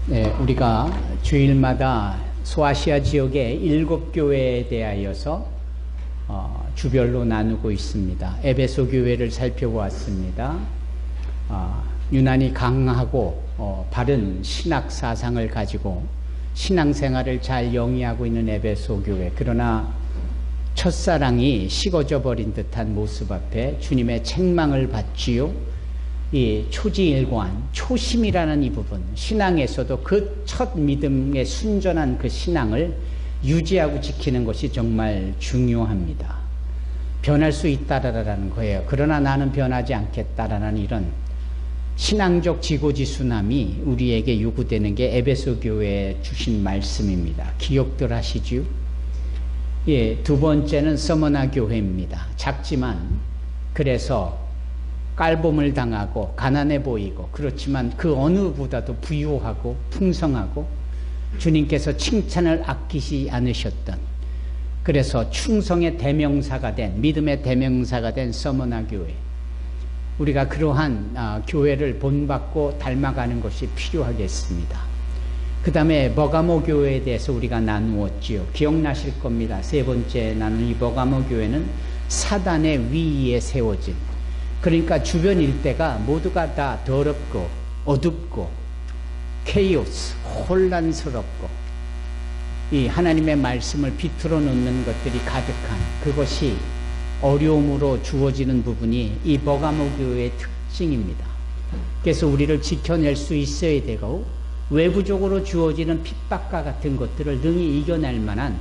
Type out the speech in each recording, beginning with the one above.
네, 우리가 주일마다 소아시아 지역의 7교회에 대하여서 주별로 나누고 있습니다. 에베소 교회를 살펴보았습니다. 유난히 강하고 바른 신학 사상을 가지고 신앙생활을 잘 영위하고 있는 에베소 교회. 그러나 첫사랑이 식어져 버린 듯한 모습 앞에 주님의 책망을 받지요. 이 초지일관, 초심이라는 이 부분, 신앙에서도 그 첫 믿음의 순전한 그 신앙을 유지하고 지키는 것이 정말 중요합니다. 변할 수 있다라는 거예요. 그러나 나는 변하지 않겠다라는 이런 신앙적 지고지순함이 우리에게 요구되는 게 에베소 교회에 주신 말씀입니다. 기억들 하시지요? 예, 두 번째는 서머나 교회입니다. 작지만 그래서 깔봄을 당하고 가난해 보이고 그렇지만 그 어느보다도 부유하고 풍성하고 주님께서 칭찬을 아끼지 않으셨던, 그래서 충성의 대명사가 된, 믿음의 대명사가 된 서머나 교회, 우리가 그러한 교회를 본받고 닮아가는 것이 필요하겠습니다. 그 다음에 버가모 교회에 대해서 우리가 나누었지요. 기억나실 겁니다. 세 번째 나눈 이 버가모 교회는 사단의 위에 세워진, 그러니까 주변 일대가 모두가 다 더럽고 어둡고 케이오스, 혼란스럽고 이 하나님의 말씀을 비틀어 놓는 것들이 가득한, 그것이 어려움으로 주어지는 부분이 이 버가모 교회의 특징입니다. 그래서 우리를 지켜낼 수 있어야 되고 외부적으로 주어지는 핍박과 같은 것들을 능히 이겨낼 만한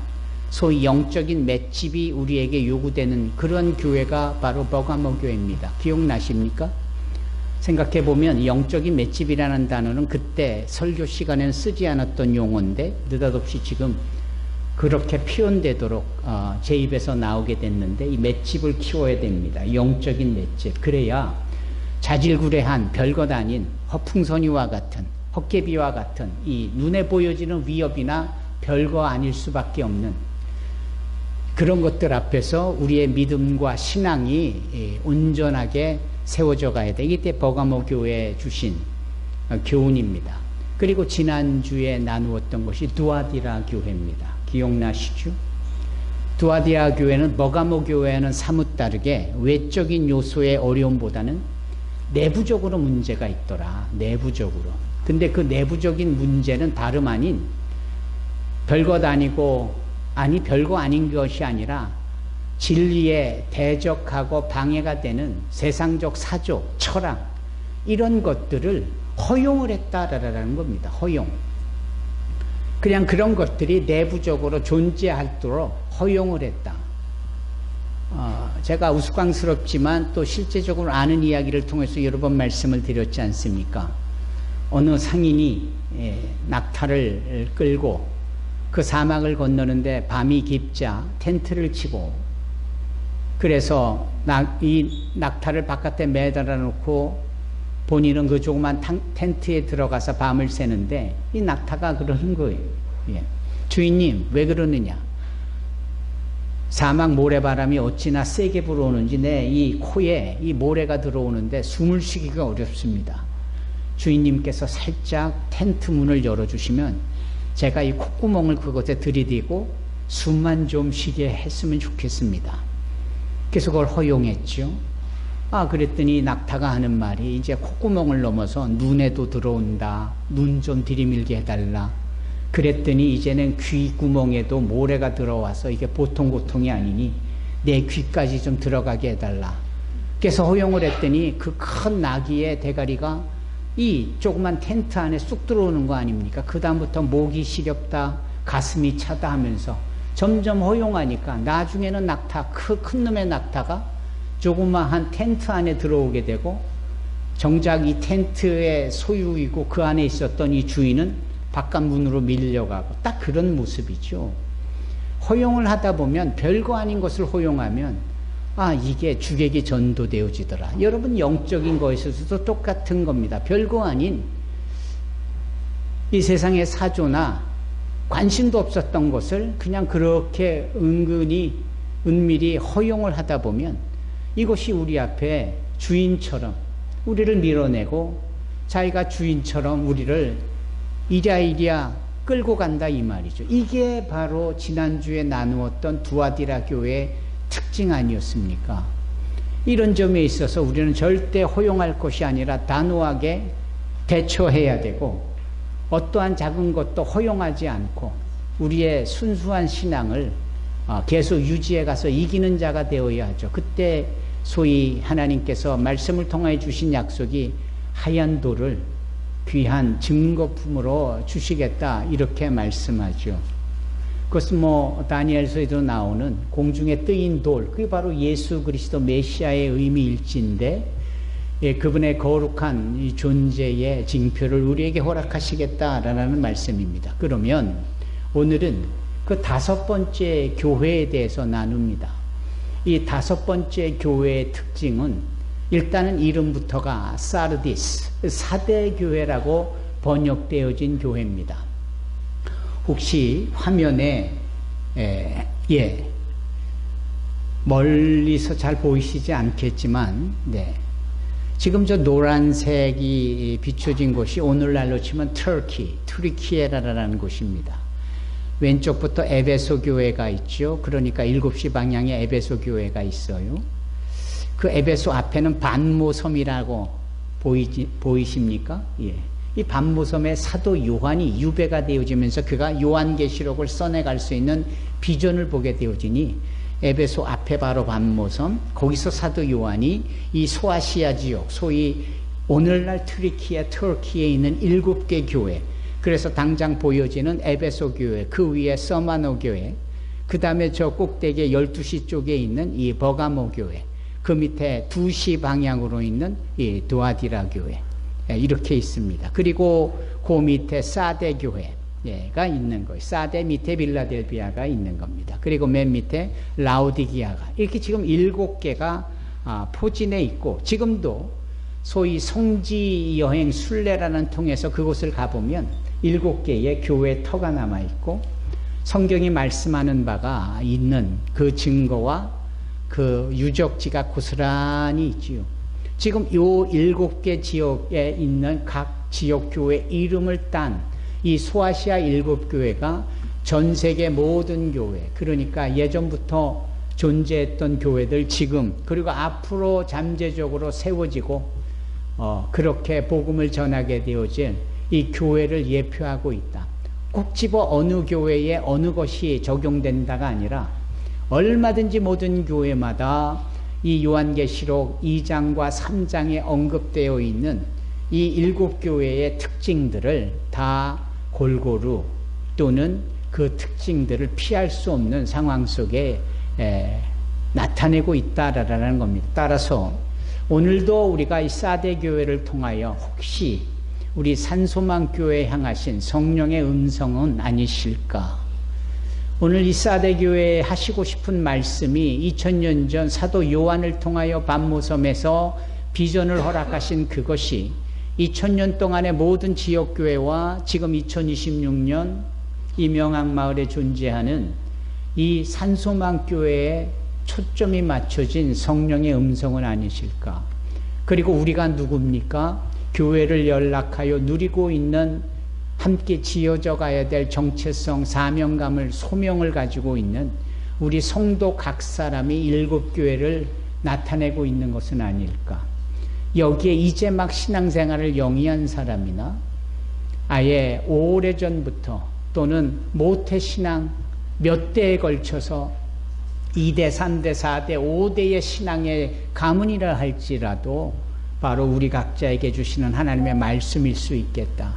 소위 영적인 맷집이 우리에게 요구되는 그런 교회가 바로 버가모 교회입니다. 기억나십니까? 생각해보면 영적인 맷집이라는 단어는 그때 설교 시간에는 쓰지 않았던 용어인데 느닷없이 지금 그렇게 표현되도록 제 입에서 나오게 됐는데, 이 맷집을 키워야 됩니다. 영적인 맷집. 그래야 자질구레한 별것 아닌 허풍선이와 같은, 헛개비와 같은 이 눈에 보여지는 위협이나 별거 아닐 수밖에 없는 그런 것들 앞에서 우리의 믿음과 신앙이 온전하게 세워져 가야 돼. 이게 버가모 교회에 주신 교훈입니다. 그리고 지난주에 나누었던 것이 두아디라 교회입니다. 기억나시죠? 두아디라 교회는 버가모 교회와는 사뭇 다르게 외적인 요소의 어려움보다는 내부적으로 문제가 있더라. 내부적으로. 근데 그 내부적인 문제는 다름 아닌 별것 아니고, 아니 별거 아닌 것이 아니라 진리에 대적하고 방해가 되는 세상적 사조, 철학, 이런 것들을 허용을 했다라는 겁니다. 허용. 그냥 그런 것들이 내부적으로 존재하도록 허용을 했다. 제가 우스꽝스럽지만 또 실제적으로 아는 이야기를 통해서 여러 번 말씀을 드렸지 않습니까? 어느 상인이 낙타를 끌고 그 사막을 건너는데 밤이 깊자 텐트를 치고, 그래서 이 낙타를 바깥에 매달아 놓고 본인은 그 조그만 텐트에 들어가서 밤을 새는데 이 낙타가 그러는 거예요. 예. 주인님, 왜 그러느냐? 사막 모래바람이 어찌나 세게 불어오는지 내 이 코에 이 모래가 들어오는데 숨을 쉬기가 어렵습니다. 주인님께서 살짝 텐트 문을 열어주시면 제가 이 콧구멍을 그것에 들이대고 숨만 좀 쉬게 했으면 좋겠습니다. 그래서 그걸 허용했죠. 그랬더니 낙타가 하는 말이 이제 콧구멍을 넘어서 눈에도 들어온다. 눈 좀 들이밀게 해달라. 그랬더니 이제는 귀구멍에도 모래가 들어와서 이게 보통 고통이 아니니 내 귀까지 좀 들어가게 해달라. 그래서 허용을 했더니 그 큰 나귀의 대가리가 이 조그만 텐트 안에 쑥 들어오는 거 아닙니까? 그 다음부터 목이 시렵다, 가슴이 차다 하면서 점점 허용하니까 나중에는 낙타, 큰 놈의 낙타가 조그마한 텐트 안에 들어오게 되고, 정작 이 텐트의 소유이고 그 안에 있었던 이 주인은 바깥 문으로 밀려가고, 딱 그런 모습이죠. 허용을 하다 보면, 별거 아닌 것을 허용하면 이게 주객이 전도되어지더라. 여러분, 영적인 것에서도 똑같은 겁니다. 별거 아닌 이 세상의 사조나 관심도 없었던 것을 그냥 그렇게 은밀히 허용을 하다 보면 이것이 우리 앞에 주인처럼 우리를 밀어내고 자기가 주인처럼 우리를 이랴이랴 끌고 간다 이 말이죠. 이게 바로 지난주에 나누었던 두아디라 교회의 특징 아니었습니까? 이런 점에 있어서 우리는 절대 허용할 것이 아니라 단호하게 대처해야 되고, 어떠한 작은 것도 허용하지 않고 우리의 순수한 신앙을 계속 유지해 가서 이기는 자가 되어야 하죠. 그때 소위 하나님께서 말씀을 통해 주신 약속이 하얀 돌을 귀한 증거품으로 주시겠다 이렇게 말씀하죠. 그것은 다니엘서에도 나오는 공중에 뜨인 돌, 그게 바로 예수 그리스도 메시아의 의미일지인데, 그분의 거룩한 이 존재의 징표를 우리에게 허락하시겠다라는 말씀입니다. 그러면 오늘은 그 5번째 교회에 대해서 나눕니다. 이 5번째 교회의 특징은 일단은 이름부터가 사르디스, 사대교회라고 번역되어진 교회입니다. 혹시 화면에 멀리서 잘 보이시지 않겠지만, 지금 저 노란색이 비춰진 곳이 오늘날로 치면 트리키에라라는 곳입니다. 왼쪽부터 에베소 교회가 있죠. 그러니까 7시 방향에 에베소 교회가 있어요. 그 에베소 앞에는 반모섬이라고 보이십니까? 이 반모섬에 사도 요한이 유배가 되어지면서 그가 요한계시록을 써내갈 수 있는 비전을 보게 되어지니, 에베소 앞에 바로 반모섬, 거기서 사도 요한이 이 소아시아 지역, 소위 오늘날 터키에 있는 7개 교회, 그래서 당장 보여지는 에베소 교회, 그 위에 서마노 교회, 그 다음에 저 꼭대기에 12시 쪽에 있는 이 버가모 교회, 그 밑에 2시 방향으로 있는 이 두아디라 교회, 이렇게 있습니다. 그리고 그 밑에 사대 교회가 있는 거예요. 사대 밑에 빌라델비아가 있는 겁니다. 그리고 맨 밑에 라오디기아가, 이렇게 지금 7개가 포진해 있고, 지금도 소위 성지 여행 순례라는 통해서 그곳을 가보면 7개의 교회 터가 남아있고, 성경이 말씀하는 바가 있는 그 증거와 그 유적지가 고스란히 있지요. 지금 요 7개 지역에 있는 각 지역 교회 이름을 딴 이 소아시아 7교회가 전 세계 모든 교회, 그러니까 예전부터 존재했던 교회들, 지금 그리고 앞으로 잠재적으로 세워지고 그렇게 복음을 전하게 되어질 이 교회를 예표하고 있다. 꼭 집어 어느 교회에 어느 것이 적용된다가 아니라 얼마든지 모든 교회마다 이 요한계시록 2장과 3장에 언급되어 있는 이 7교회의 특징들을 다 골고루 또는 그 특징들을 피할 수 없는 상황 속에 나타내고 있다라는 겁니다. 따라서 오늘도 우리가 이 사대교회를 통하여 혹시 우리 산소망교회에 향하신 성령의 음성은 아니실까? 오늘 이 사대교회에 하시고 싶은 말씀이 2000년 전 사도 요한을 통하여 반모섬에서 비전을 허락하신 그것이 2000년 동안의 모든 지역교회와 지금 2026년 이 명항마을에 존재하는 이 산소망교회에 초점이 맞춰진 성령의 음성은 아니실까? 그리고 우리가 누굽니까? 교회를 연락하여 누리고 있는, 함께 지어져 가야 될 정체성, 사명감을, 소명을 가지고 있는 우리 성도 각 사람이 7교회를 나타내고 있는 것은 아닐까? 여기에 이제 막 신앙생활을 영위한 사람이나 아예 오래전부터 또는 모태신앙 몇 대에 걸쳐서 2대, 3대, 4대, 5대의 신앙의 가문이라 할지라도 바로 우리 각자에게 주시는 하나님의 말씀일 수 있겠다.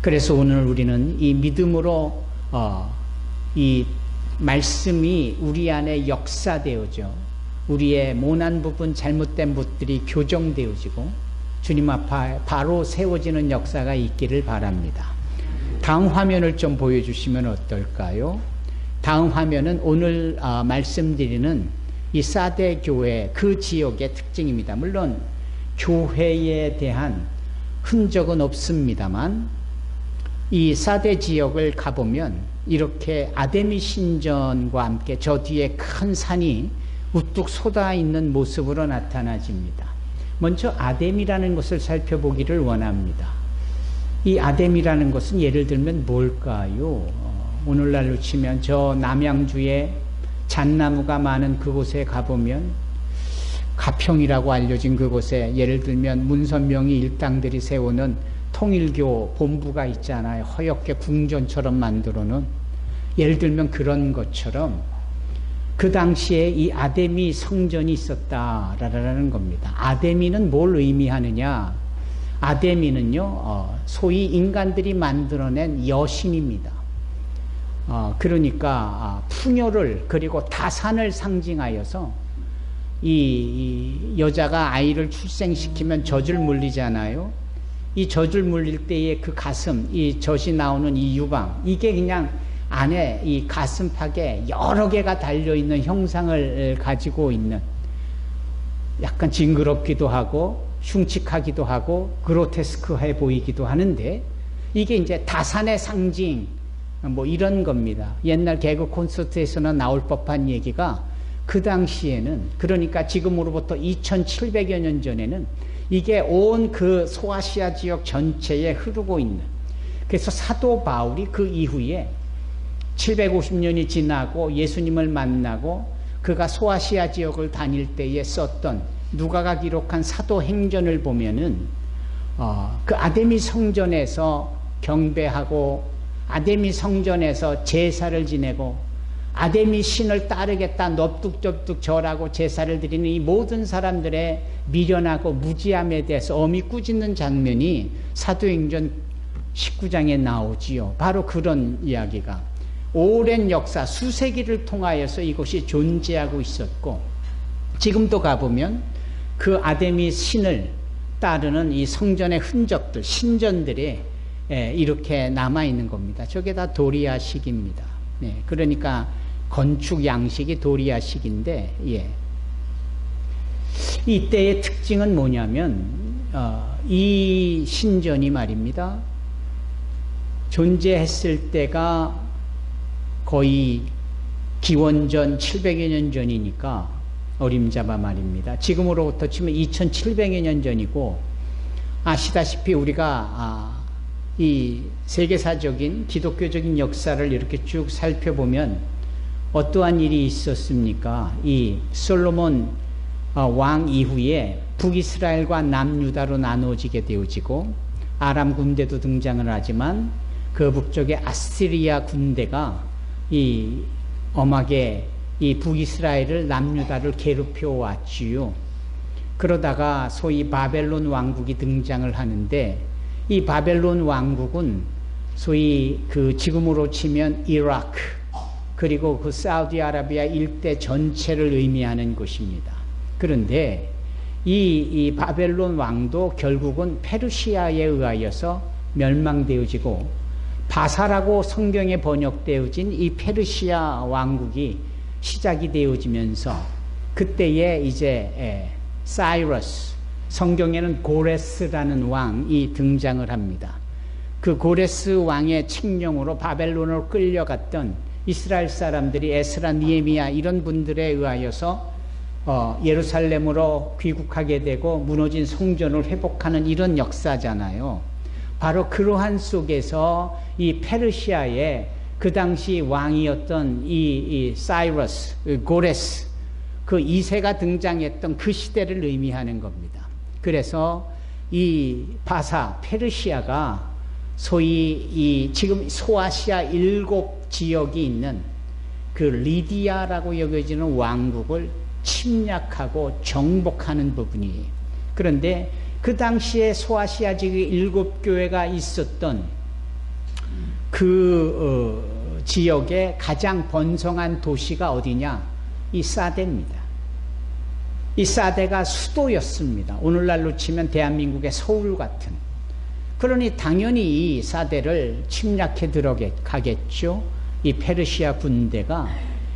그래서 오늘 우리는 이 믿음으로 이 말씀이 우리 안에 역사되어져 우리의 모난 부분, 잘못된 것들이 교정되어지고 주님 앞에 바로 세워지는 역사가 있기를 바랍니다. 다음 화면을 좀 보여주시면 어떨까요? 다음 화면은 오늘 말씀드리는 이 사대 교회 그 지역의 특징입니다. 물론 교회에 대한 흔적은 없습니다만 이 사대 지역을 가보면 이렇게 아데미 신전과 함께 저 뒤에 큰 산이 우뚝 솟아있는 모습으로 나타나집니다. 먼저 아뎀이라는 것을 살펴보기를 원합니다. 이 아뎀이라는 것은 예를 들면 뭘까요? 오늘날로 치면 저 남양주에 잣나무가 많은 그곳에 가보면 가평이라고 알려진 그곳에 예를 들면 문선명이 일당들이 세우는 통일교 본부가 있잖아요. 허옇게 궁전처럼 만들어 놓은, 예를 들면 그런 것처럼 그 당시에 이 아데미 성전이 있었다라는 겁니다. 아데미는 뭘 의미하느냐? 아데미는요, 소위 인간들이 만들어낸 여신입니다. 그러니까 풍요를 그리고 다산을 상징하여서 이 여자가 아이를 출생시키면 젖을 물리잖아요. 이 젖을 물릴 때의 그 가슴, 이 젖이 나오는 이 유방, 이게 그냥 안에 이 가슴팍에 여러 개가 달려있는 형상을 가지고 있는, 약간 징그럽기도 하고 흉측하기도 하고 그로테스크해 보이기도 하는데, 이게 이제 다산의 상징 뭐 이런 겁니다. 옛날 개그 콘서트에서는 나올 법한 얘기가 그 당시에는, 그러니까 지금으로부터 2700여 년 전에는 이게 온 그 소아시아 지역 전체에 흐르고 있는, 그래서 사도 바울이 그 이후에 750년이 지나고 예수님을 만나고 그가 소아시아 지역을 다닐 때에 썼던 누가가 기록한 사도행전을 보면은 그 아데미 성전에서 경배하고 아데미 성전에서 제사를 지내고 아데미 신을 따르겠다 넙죽넙죽 절하고 제사를 드리는 이 모든 사람들의 미련하고 무지함에 대해서 엄히 꾸짖는 장면이 사도행전 19장에 나오지요. 바로 그런 이야기가 오랜 역사 수세기를 통하여서 이것이 존재하고 있었고, 지금도 가보면 그 아데미 신을 따르는 이 성전의 흔적들, 신전들이 이렇게 남아있는 겁니다. 저게 다 도리아식입니다. 그러니까 건축 양식이 도리아식인데, 이때의 특징은 뭐냐면 이 신전이 말입니다, 존재했을 때가 거의 기원전 700여 년 전이니까 어림잡아 말입니다. 지금으로부터 치면 2700여 년 전이고, 아시다시피 우리가 이 세계사적인 기독교적인 역사를 이렇게 쭉 살펴보면 어떠한 일이 있었습니까? 이 솔로몬 왕 이후에 북이스라엘과 남유다로 나누어지게 되어지고, 아람 군대도 등장을 하지만 그 북쪽의 아시리아 군대가 이 엄하게 이 북이스라엘을 남유다를 괴롭혀 왔지요. 그러다가 소위 바벨론 왕국이 등장을 하는데, 이 바벨론 왕국은 소위 그 지금으로 치면 이라크 그리고 그 사우디아라비아 일대 전체를 의미하는 것입니다. 그런데 이 바벨론 왕도 결국은 페르시아에 의하여서 멸망되어지고, 바사라고 성경에 번역되어진 이 페르시아 왕국이 시작이 되어지면서 그때에 이제 사이러스, 성경에는 고레스라는 왕이 등장을 합니다. 그 고레스 왕의 칙령으로 바벨론으로 끌려갔던 이스라엘 사람들이 에스라, 니에미야 이런 분들에 의하여서 예루살렘으로 귀국하게 되고 무너진 성전을 회복하는 이런 역사잖아요. 바로 그러한 속에서 이 페르시아의 그 당시 왕이었던 이 사이러스, 고레스, 그 2세가 등장했던 그 시대를 의미하는 겁니다. 그래서 이 바사, 페르시아가 소위 이 지금 소아시아 7지역이 있는 그 리디아라고 여겨지는 왕국을 침략하고 정복하는 부분이에요. 그런데 그 당시에 소아시아 지역의 7교회가 있었던 그 지역의 가장 번성한 도시가 어디냐? 이 사데입니다. 이 사데가 수도였습니다. 오늘날로 치면 대한민국의 서울 같은. 그러니 당연히 이 사데를 침략해 들어가겠죠. 이 페르시아 군대가.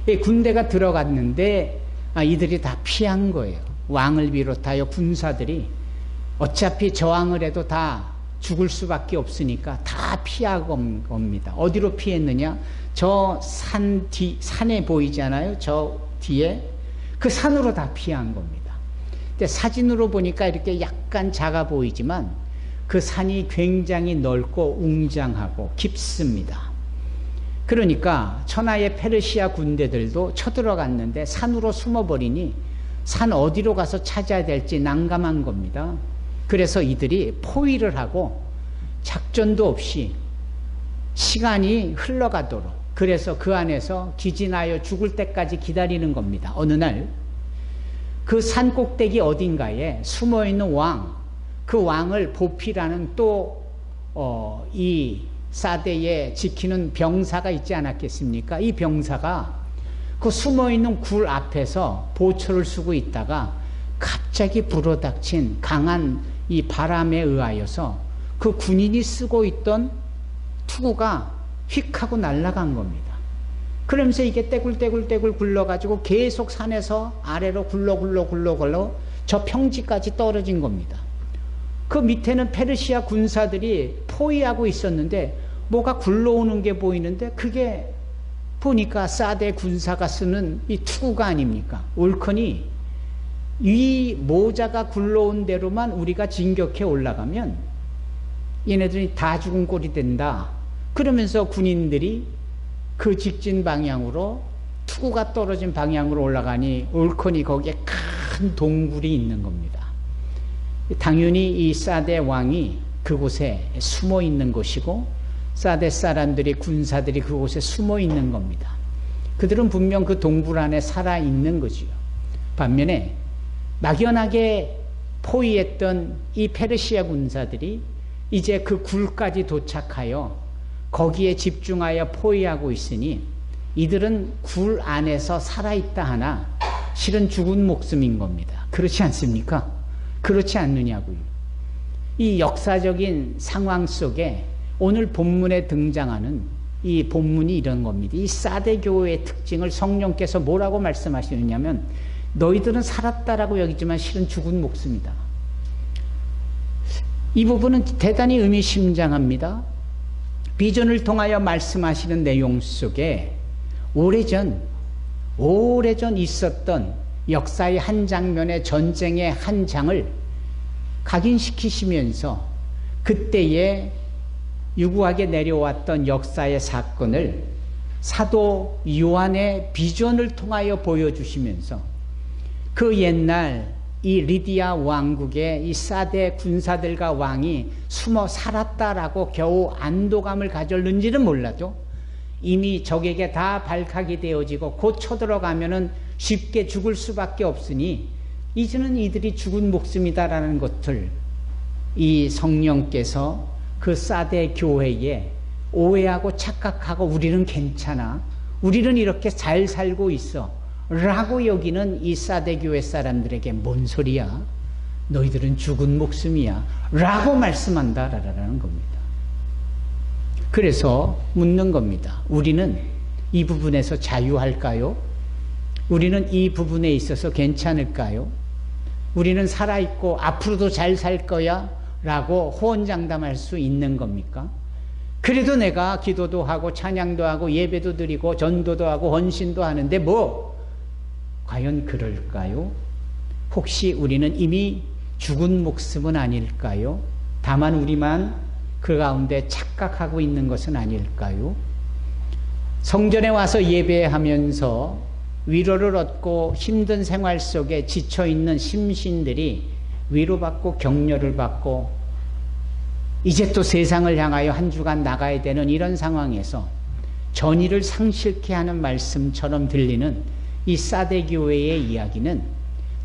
이 군대가 들어갔는데 이들이 다 피한 거예요. 왕을 비롯하여 군사들이 어차피 저항을 해도 다 죽을 수밖에 없으니까 다 피하고 옵니다. 어디로 피했느냐? 저 산에 보이잖아요. 저 뒤에 그 산으로 다 피한 겁니다. 근데 사진으로 보니까 이렇게 약간 작아 보이지만 그 산이 굉장히 넓고 웅장하고 깊습니다. 그러니까 천하의 페르시아 군대들도 쳐들어갔는데 산으로 숨어버리니 산 어디로 가서 찾아야 될지 난감한 겁니다. 그래서 이들이 포위를 하고 작전도 없이 시간이 흘러가도록, 그래서 그 안에서 기진하여 죽을 때까지 기다리는 겁니다. 어느 날 그 산 꼭대기 어딘가에 숨어있는 왕, 그 왕을 보피라는 또 이 사대에 지키는 병사가 있지 않았겠습니까? 이 병사가 그 숨어있는 굴 앞에서 보초를 쓰고 있다가 갑자기 불어닥친 강한 이 바람에 의하여서 그 군인이 쓰고 있던 투구가 휙 하고 날아간 겁니다. 그러면서 이게 떼굴떼굴 굴러가지고 계속 산에서 아래로 굴러 저 평지까지 떨어진 겁니다. 그 밑에는 페르시아 군사들이 포위하고 있었는데 뭐가 굴러오는 게 보이는데 그게 보니까 사대 군사가 쓰는 이 투구가 아닙니까? 옳거니 이 모자가 굴러온 대로만 우리가 진격해 올라가면 얘네들이 다 죽은 꼴이 된다. 그러면서 군인들이 그 직진 방향으로, 투구가 떨어진 방향으로 올라가니 옳거니 거기에 큰 동굴이 있는 겁니다. 당연히 이 사대 왕이 그곳에 숨어 있는 것이고 사대 사람들이, 군사들이 그곳에 숨어 있는 겁니다. 그들은 분명 그 동굴 안에 살아 있는 거지요. 반면에 막연하게 포위했던 이 페르시아 군사들이 이제 그 굴까지 도착하여 거기에 집중하여 포위하고 있으니 이들은 굴 안에서 살아있다 하나 실은 죽은 목숨인 겁니다. 그렇지 않습니까? 그렇지 않느냐고요. 이 역사적인 상황 속에 오늘 본문에 등장하는 이 본문이 이런 겁니다. 이 사대 교회의 특징을 성령께서 뭐라고 말씀하시느냐면 너희들은 살았다라고 여기지만 실은 죽은 목숨이다. 이 부분은 대단히 의미심장합니다. 비전을 통하여 말씀하시는 내용 속에 오래전 있었던 역사의 한 장면의 전쟁의 한 장을 각인시키시면서 그때의 유구하게 내려왔던 역사의 사건을 사도 요한의 비전을 통하여 보여주시면서 그 옛날 이 리디아 왕국의 이 사대 군사들과 왕이 숨어 살았다라고 겨우 안도감을 가졌는지는 몰라도 이미 적에게 다 발칵이 되어지고 곧 쳐들어가면은 쉽게 죽을 수밖에 없으니 이제는 이들이 죽은 목숨이다라는 것을 이 성령께서 그 사대 교회에 오해하고 착각하고 우리는 괜찮아, 우리는 이렇게 잘 살고 있어 라고 여기는 이 사대 교회 사람들에게 뭔 소리야? 너희들은 죽은 목숨이야 라고 말씀한다라는 겁니다. 그래서 묻는 겁니다. 우리는 이 부분에서 자유할까요? 우리는 이 부분에 있어서 괜찮을까요? 우리는 살아있고 앞으로도 잘 살 거야 라고 호언장담할 수 있는 겁니까? 그래도 내가 기도도 하고 찬양도 하고 예배도 드리고 전도도 하고 헌신도 하는데 뭐 과연 그럴까요? 혹시 우리는 이미 죽은 목숨은 아닐까요? 다만 우리만 그 가운데 착각하고 있는 것은 아닐까요? 성전에 와서 예배하면서 위로를 얻고 힘든 생활 속에 지쳐있는 심신들이 위로받고 격려를 받고 이제 또 세상을 향하여 한 주간 나가야 되는 이런 상황에서 전의를 상실케 하는 말씀처럼 들리는 이 사대 교회의 이야기는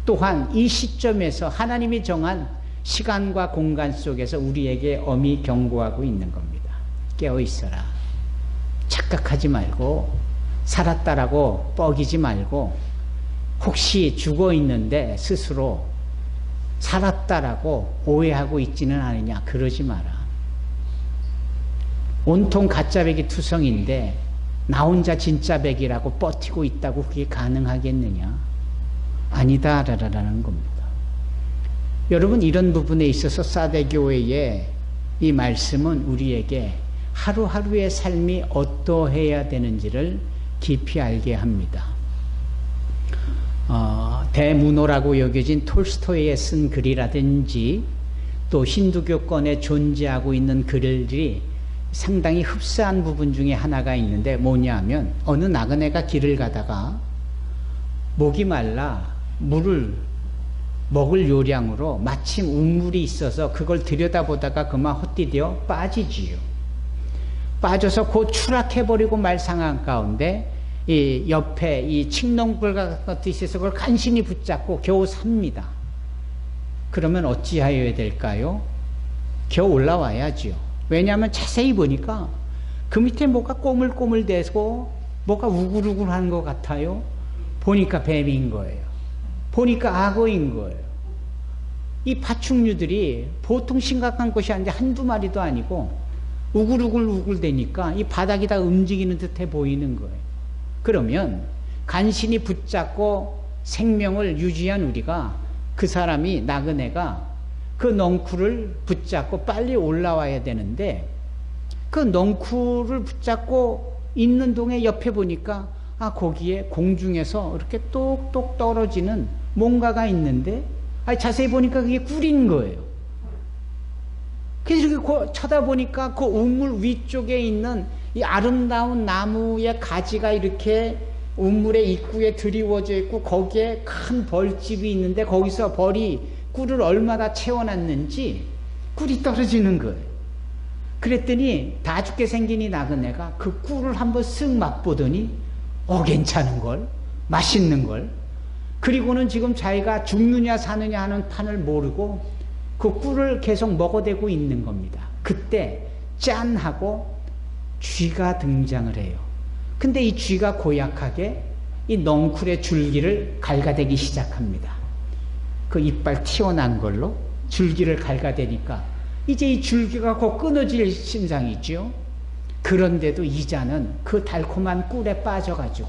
또한 이 시점에서 하나님이 정한 시간과 공간 속에서 우리에게 엄히 경고하고 있는 겁니다. 깨어 있어라. 착각하지 말고 살았다라고 뻐기지 말고 혹시 죽어 있는데 스스로 살았다라고 오해하고 있지는 않으냐, 그러지 마라. 온통 가짜배기 투성인데 나 혼자 진짜 백이라고 버티고 있다고 그게 가능하겠느냐? 아니다라는 겁니다. 여러분, 이런 부분에 있어서 사대교회의 이 말씀은 우리에게 하루하루의 삶이 어떠해야 되는지를 깊이 알게 합니다. 대문호라고 여겨진 톨스토이의 쓴 글이라든지 또 힌두교권에 존재하고 있는 글들이 상당히 흡사한 부분 중에 하나가 있는데 뭐냐 하면 어느 나그네가 길을 가다가 목이 말라 물을 먹을 요량으로 마침 우물이 있어서 그걸 들여다보다가 그만 헛디뎌 빠지지요. 빠져서 곧 추락해버리고 말 상황 가운데 이 옆에 이 칡농불 같은 있어서 그걸 간신히 붙잡고 겨우 삽니다. 그러면 어찌하여야 될까요? 겨우 올라와야지요. 왜냐하면 자세히 보니까 그 밑에 뭐가 꼬물꼬물대고 뭐가 우글우글한 것 같아요. 보니까 뱀인 거예요. 보니까 악어인 거예요. 이 파충류들이 보통 심각한 것이 아닌데 한두 마리도 아니고 우글우글대니까 이 바닥이 다 움직이는 듯해 보이는 거예요. 그러면 간신히 붙잡고 생명을 유지한 우리가 그 사람이 나그네가 그 넝쿨을 붙잡고 빨리 올라와야 되는데 그 넝쿨을 붙잡고 있는 동에 옆에 보니까 거기에 공중에서 이렇게 똑똑 떨어지는 뭔가가 있는데 자세히 보니까 그게 꿀인 거예요. 그래서 쳐다보니까 그 우물 위쪽에 있는 이 아름다운 나무의 가지가 이렇게 우물의 입구에 드리워져 있고 거기에 큰 벌집이 있는데 거기서 벌이 꿀을 얼마나 채워놨는지 꿀이 떨어지는 거예요. 그랬더니 다 죽게 생긴 이 나그네가 그 꿀을 한번 쓱 맛보더니 괜찮은 걸, 맛있는 걸. 그리고는 지금 자기가 죽느냐 사느냐 하는 판을 모르고 그 꿀을 계속 먹어대고 있는 겁니다. 그때 짠 하고 쥐가 등장을 해요. 근데 이 쥐가 고약하게 이 넝쿨의 줄기를 갈가대기 시작합니다. 그 이빨 튀어난 걸로 줄기를 갈가대니까 이제 이 줄기가 곧 끊어질 신상이죠. 그런데도 이자는 그 달콤한 꿀에 빠져가지고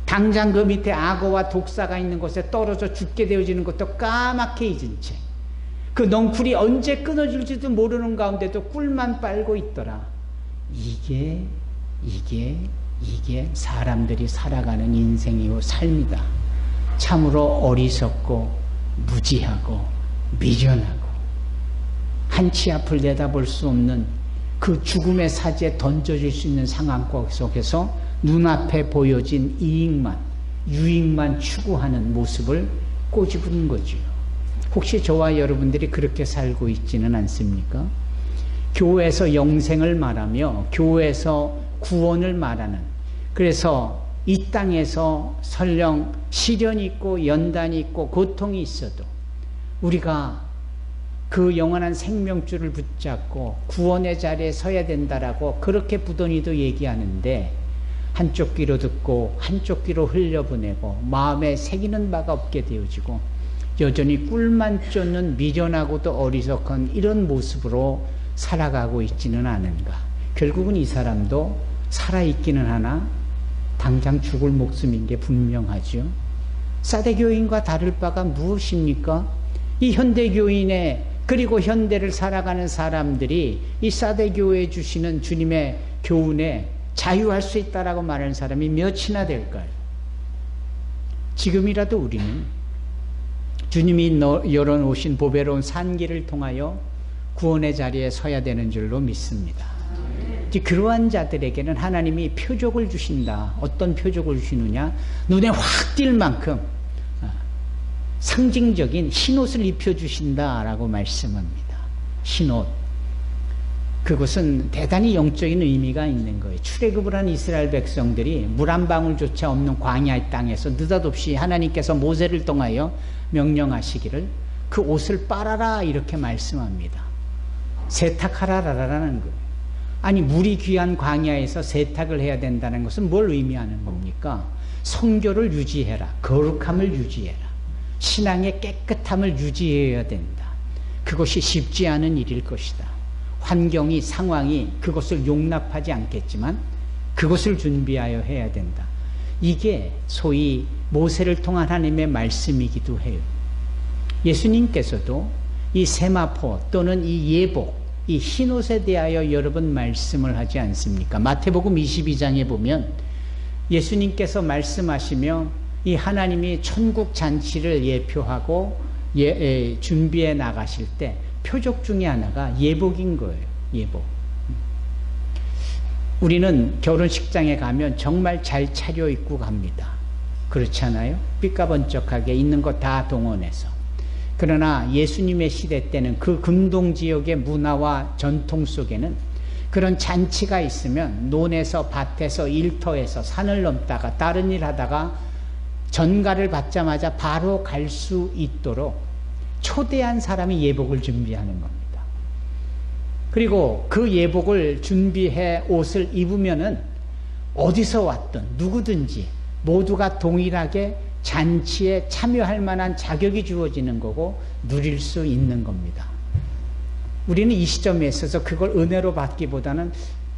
당장 그 밑에 악어와 독사가 있는 곳에 떨어져 죽게 되어지는 것도 까맣게 잊은 채 그 넝쿨이 언제 끊어질지도 모르는 가운데도 꿀만 빨고 있더라. 이게 사람들이 살아가는 인생이고 삶이다. 참으로 어리석고 무지하고 미련하고 한치 앞을 내다볼 수 없는 그 죽음의 사지에 던져질 수 있는 상황 속에서 눈앞에 보여진 이익만, 유익만 추구하는 모습을 꼬집은 거죠. 혹시 저와 여러분들이 그렇게 살고 있지는 않습니까? 교회에서 영생을 말하며 교회에서 구원을 말하는, 그래서 이 땅에서 설령 시련이 있고 연단이 있고 고통이 있어도 우리가 그 영원한 생명줄을 붙잡고 구원의 자리에 서야 된다라고 그렇게 부더니도 얘기하는데 한쪽 귀로 듣고 한쪽 귀로 흘려보내고 마음에 새기는 바가 없게 되어지고 여전히 꿀만 쫓는 미련하고도 어리석은 이런 모습으로 살아가고 있지는 않은가. 결국은 이 사람도 살아있기는 하나 당장 죽을 목숨인 게 분명하죠. 사대교인과 다를 바가 무엇입니까? 이 현대교인의 그리고 현대를 살아가는 사람들이 이 사대교회에 주시는 주님의 교훈에 자유할 수 있다라고 말하는 사람이 몇이나 될까요? 지금이라도 우리는 주님이 열어놓으신 보배로운 산길을 통하여 구원의 자리에 서야 되는 줄로 믿습니다. 그러한 자들에게는 하나님이 표적을 주신다. 어떤 표적을 주시느냐? 눈에 확 띌 만큼 상징적인 흰옷을 입혀주신다라고 말씀합니다. 흰옷. 그것은 대단히 영적인 의미가 있는 거예요. 출애굽을 한 이스라엘 백성들이 물 한 방울조차 없는 광야의 땅에서 느닷없이 하나님께서 모세를 통하여 명령하시기를 그 옷을 빨아라 이렇게 말씀합니다. 세탁하라라는 거예요. 아니 물이 귀한 광야에서 세탁을 해야 된다는 것은 뭘 의미하는 겁니까? 성교를 유지해라. 거룩함을 유지해라. 신앙의 깨끗함을 유지해야 된다. 그것이 쉽지 않은 일일 것이다. 환경이 상황이 그것을 용납하지 않겠지만 그것을 준비하여 해야 된다. 이게 소위 모세를 통한 하나님의 말씀이기도 해요. 예수님께서도 이 세마포 또는 이 예복, 이 흰옷에 대하여 여러 번 말씀을 하지 않습니까? 마태복음 22장에 보면 예수님께서 말씀하시며 이 하나님이 천국 잔치를 예표하고 준비해 나가실 때 표적 중에 하나가 예복인 거예요. 예복. 우리는 결혼식장에 가면 정말 잘 차려입고 갑니다. 그렇지 않아요? 삐까번쩍하게 있는 거 다 동원해서. 그러나 예수님의 시대 때는 그 금동지역의 문화와 전통 속에는 그런 잔치가 있으면 논에서 밭에서 일터에서 산을 넘다가 다른 일 하다가 전가를 받자마자 바로 갈 수 있도록 초대한 사람이 예복을 준비하는 겁니다. 그리고 그 예복을 준비해 옷을 입으면은 어디서 왔든 누구든지 모두가 동일하게 잔치에 참여할 만한 자격이 주어지는 거고 누릴 수 있는 겁니다. 우리는 이 시점에 있어서 그걸 은혜로 받기보다는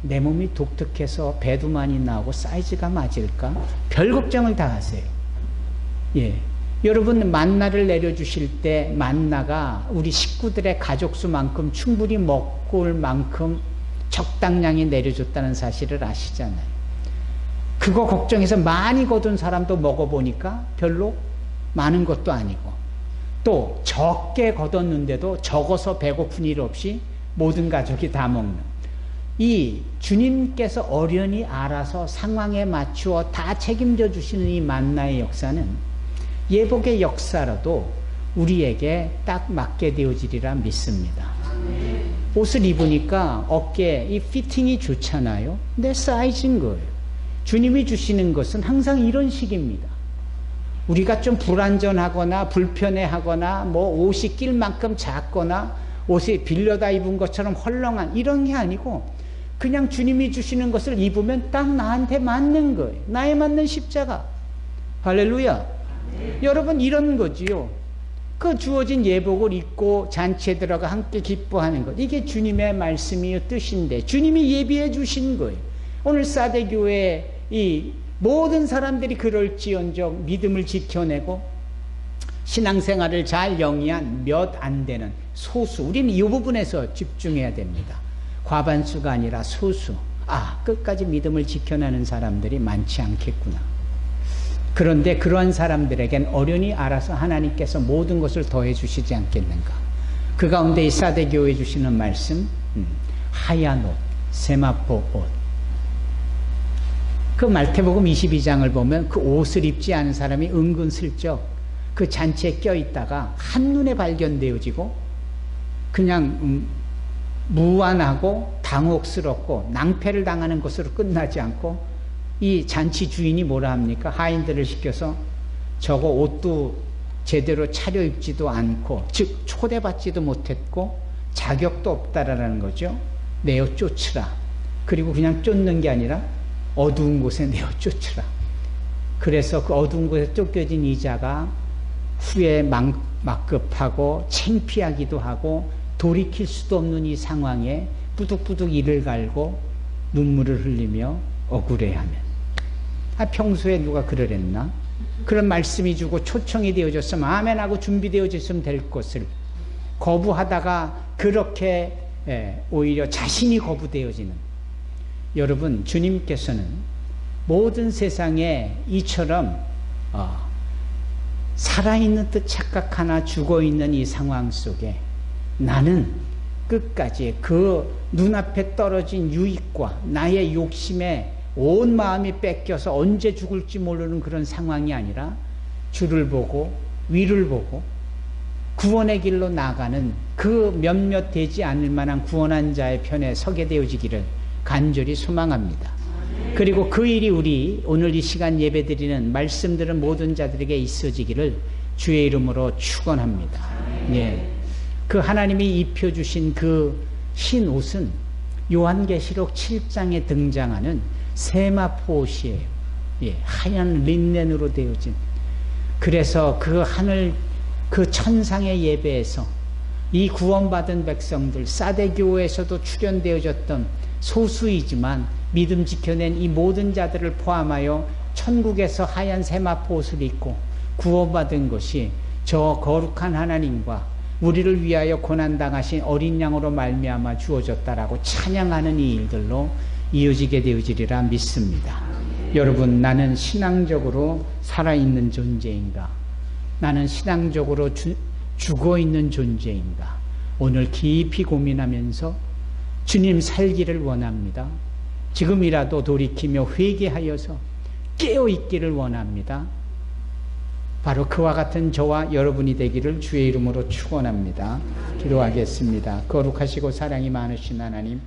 내 몸이 독특해서 배도 많이 나오고 사이즈가 맞을까? 별 걱정을 다 하세요. 예. 여러분 만나를 내려주실 때 만나가 우리 식구들의 가족수만큼 충분히 먹을 만큼 적당량이 내려줬다는 사실을 아시잖아요. 그거 걱정해서 많이 거둔 사람도 먹어보니까 별로 많은 것도 아니고 또 적게 거뒀는데도 적어서 배고픈 일 없이 모든 가족이 다 먹는 이 주님께서 어련히 알아서 상황에 맞추어 다 책임져 주시는 이 만나의 역사는 예복의 역사라도 우리에게 딱 맞게 되어지리라 믿습니다. 옷을 입으니까 어깨에 이 피팅이 좋잖아요. 내 사이즈인 거예요. 주님이 주시는 것은 항상 이런 식입니다. 우리가 좀 불안전하거나 불편해하거나 뭐 옷이 낄 만큼 작거나 옷이 빌려다 입은 것처럼 헐렁한 이런 게 아니고 그냥 주님이 주시는 것을 입으면 딱 나한테 맞는 거예요. 나에 맞는 십자가. 할렐루야. 여러분 이런 거지요. 그 주어진 예복을 입고 잔치에 들어가 함께 기뻐하는 것. 이게 주님의 말씀이요 뜻인데 주님이 예비해 주신 거예요. 오늘 사대교회 이 모든 사람들이 그럴지언정 믿음을 지켜내고 신앙생활을 잘 영위한 몇 안 되는 소수. 우리는 이 부분에서 집중해야 됩니다. 과반수가 아니라 소수. 끝까지 믿음을 지켜내는 사람들이 많지 않겠구나. 그런데 그러한 사람들에겐 어련히 알아서 하나님께서 모든 것을 더해 주시지 않겠는가. 그 가운데 이 사대교회 주시는 말씀, 하얀 옷, 세마포 옷. 그 말태복음 22장을 보면 그 옷을 입지 않은 사람이 은근슬쩍 그 잔치에 껴있다가 한눈에 발견되어지고 그냥 무안하고 당혹스럽고 낭패를 당하는 것으로 끝나지 않고 이 잔치 주인이 뭐라 합니까? 하인들을 시켜서 저거 옷도 제대로 차려입지도 않고 즉 초대받지도 못했고 자격도 없다라는 거죠. 내어 쫓으라. 그리고 그냥 쫓는 게 아니라 어두운 곳에 내어 쫓으라. 그래서 그 어두운 곳에 쫓겨진 이 자가 후에 막급하고 창피하기도 하고 돌이킬 수도 없는 이 상황에 부득부득 이를 갈고 눈물을 흘리며 억울해하면 평소에 누가 그러랬나? 그런 말씀이 주고 초청이 되어졌으면 아멘하고 준비되어졌으면 될 것을 거부하다가 그렇게 오히려 자신이 거부되어지는 여러분 주님께서는 모든 세상에 이처럼 살아있는 듯 착각하나 죽어있는 이 상황 속에 나는 끝까지 그 눈앞에 떨어진 유익과 나의 욕심에 온 마음이 뺏겨서 언제 죽을지 모르는 그런 상황이 아니라 주를 보고 위를 보고 구원의 길로 나가는 그 몇몇 되지 않을 만한 구원한 자의 편에 서게 되어지기를 간절히 소망합니다. 그리고 그 일이 우리 오늘 이 시간 예배드리는 말씀들은 모든 자들에게 있어지기를 주의 이름으로 축원합니다. 예. 그 하나님이 입혀주신 그 흰 옷은 요한계시록 7장에 등장하는 세마포 옷이에요. 예, 하얀 린넨으로 되어진. 그래서 그 하늘 그 천상의 예배에서 이 구원받은 백성들 사대교회에서도 출현되어졌던 소수이지만 믿음 지켜낸 이 모든 자들을 포함하여 천국에서 하얀 세마포 옷을 입고 구원받은 것이 저 거룩한 하나님과 우리를 위하여 고난당하신 어린 양으로 말미암아 주어졌다라고 찬양하는 이 일들로 이어지게 되어지리라 믿습니다. 여러분, 나는 신앙적으로 살아있는 존재인가? 나는 신앙적으로 죽어있는 존재인가? 오늘 깊이 고민하면서 주님 살기를 원합니다. 지금이라도 돌이키며 회개하여서 깨어있기를 원합니다. 바로 그와 같은 저와 여러분이 되기를 주의 이름으로 축원합니다. 기도하겠습니다. 거룩하시고 사랑이 많으신 하나님,